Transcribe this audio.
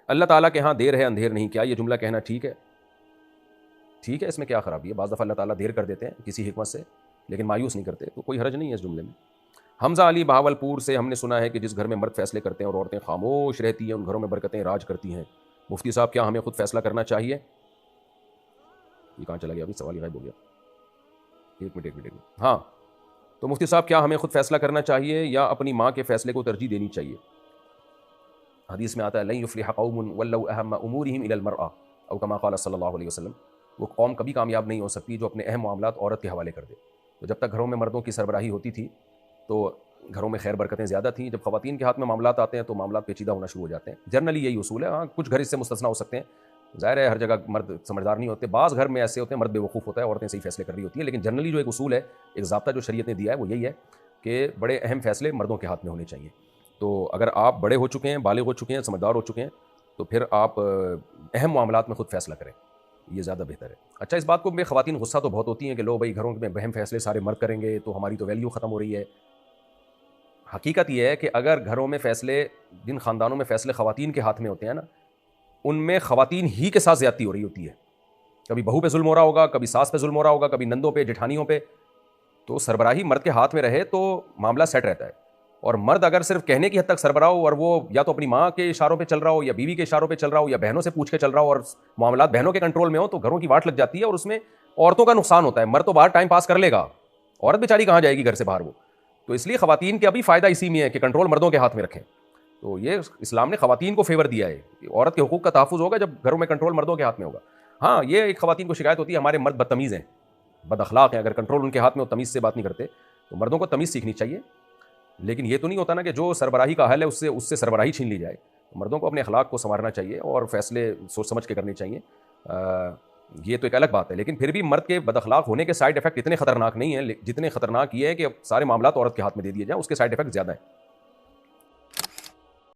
اللہ تعالیٰ کے ہاں دیر ہے اندھیر نہیں، کیا یہ جملہ کہنا ٹھیک ہے؟ ٹھیک ہے، اس میں کیا خرابی ہے؟ بعض دفعہ اللہ تعالیٰ دیر کر دیتے ہیں کسی حکمت سے، لیکن مایوس نہیں کرتے، تو کوئی حرج نہیں ہے اس جملے میں۔ حمزہ علی بہاولپور سے، ہم نے سنا ہے کہ جس گھر میں مرد فیصلے کرتے ہیں اور عورتیں خاموش رہتی ہیں ان گھروں میں برکتیں راج کرتی ہیں۔ مفتی صاحب کیا ہمیں خود فیصلہ کرنا چاہیے؟ یہ کہاں چلا گیا؟ ابھی سوال ہی غائب ہو گیا۔ ایک منٹ۔ ہاں، تو مفتی صاحب کیا ہمیں خود فیصلہ کرنا چاہیے یا اپنی ماں کے فیصلے کو ترجیح دینی چاہیے؟ حدیث میں آتا ہے لن یفلح قوم ولوا اہم امورہم الی المرأة او کما قال صلی اللہ علیہ وسلم، وہ قوم کبھی کامیاب نہیں ہو سکتی جو اپنے اہم معاملات عورت کے حوالے کر دے۔ تو جب تک گھروں میں مردوں کی سربراہی ہوتی تھی تو گھروں میں خیر برکتیں زیادہ تھیں، جب خواتین کے ہاتھ میں معاملات آتے ہیں تو معاملات پیچیدہ ہونا شروع ہو جاتے ہیں۔ جنرلی یہی اصول ہے، ہاں کچھ گھر اس سے مستثنا ہو سکتے ہیں، ظاہر ہے ہر جگہ مرد سمجھدار نہیں ہوتے، بعض گھر میں ایسے ہوتے ہیں مرد بیوقوف ہوتا ہے، عورتیں صحیح فیصلے کر رہی ہوتی ہیں، لیکن جنرلی جو ایک اصول ہے، ایک ضابطہ جو شریعت نے دیا ہے وہ یہی ہے کہ بڑے اہم فیصلے مردوں کے ہاتھ میں ہونے چاہیے۔ تو اگر آپ بڑے ہو چکے ہیں، بالغ ہو چکے ہیں، سمجھدار ہو چکے ہیں، تو پھر آپ اہم معاملات میں خود فیصلہ کریں، یہ زیادہ بہتر ہے۔ اچھا، اس بات کو میں خواتین غصہ تو بہت ہوتی ہیں کہ لو بھائی گھروں میں اہم فیصلے سارے مرد کریں گے تو ہماری تو ویلیو ختم ہو رہی ہے۔ حقیقت یہ ہے کہ اگر گھروں میں فیصلے، جن خاندانوں میں فیصلے خواتین کے ہاتھ میں ہوتے ہیں نا، ان میں خواتین ہی کے ساتھ زیادتی ہو رہی ہوتی ہے، کبھی بہو پہ ظلم ہو رہا ہوگا، کبھی ساس پہ ظلم ہو رہا ہوگا، کبھی نندوں پہ، جٹھانیوں پہ۔ تو سربراہی مرد کے ہاتھ میں رہے تو معاملہ سیٹ رہتا ہے، اور مرد اگر صرف کہنے کی حد تک سربراہ ہو اور وہ یا تو اپنی ماں کے اشاروں پہ چل رہا ہو یا بیوی کے اشاروں پہ چل رہا ہو یا بہنوں سے پوچھ کے چل رہا ہو اور معاملات بہنوں کے کنٹرول میں ہو، تو گھروں کی واٹ لگ جاتی ہے اور اس میں عورتوں کا نقصان ہوتا ہے۔ مرد تو باہر ٹائم پاس کر لے گا، عورت بیچاری کہاں جائے گی گھر سے باہر وہ؟ تو اس لیے خواتین کا بھی فائدہ اسی میں ہے کہ کنٹرول مردوں کے ہاتھ میں رکھیں۔ تو یہ اسلام نے خواتین کو فیور دیا ہے کہ عورت کے حقوق کا تحفظ ہوگا جب گھروں میں کنٹرول مردوں کے ہاتھ میں ہوگا۔ ہاں، یہ ایک خواتین کو شکایت ہوتی ہے ہمارے مرد بدتمیز ہیں، بد اخلاق ہیں، اگر کنٹرول ان کے ہاتھ میں ہو تمیز سے بات نہیں کرتے، تو مردوں کو تمیز سیکھنی چاہیے۔ لیکن یہ تو نہیں ہوتا نا کہ جو سربراہی کا حل ہے اس سے سربراہی چھین لی جائے۔ مردوں کو اپنے اخلاق کو سنوارنا چاہیے اور فیصلے سوچ سمجھ کے کرنے چاہیے۔ یہ تو ایک الگ بات ہے، لیکن پھر بھی مرد کے بد اخلاق ہونے کے سائیڈ افیکٹ اتنے خطرناک نہیں ہیں جتنے خطرناک یہ ہے کہ سارے معاملات عورت کے ہاتھ میں دے دیے جائیں، اس کے سائیڈ افیکٹ زیادہ ہیں۔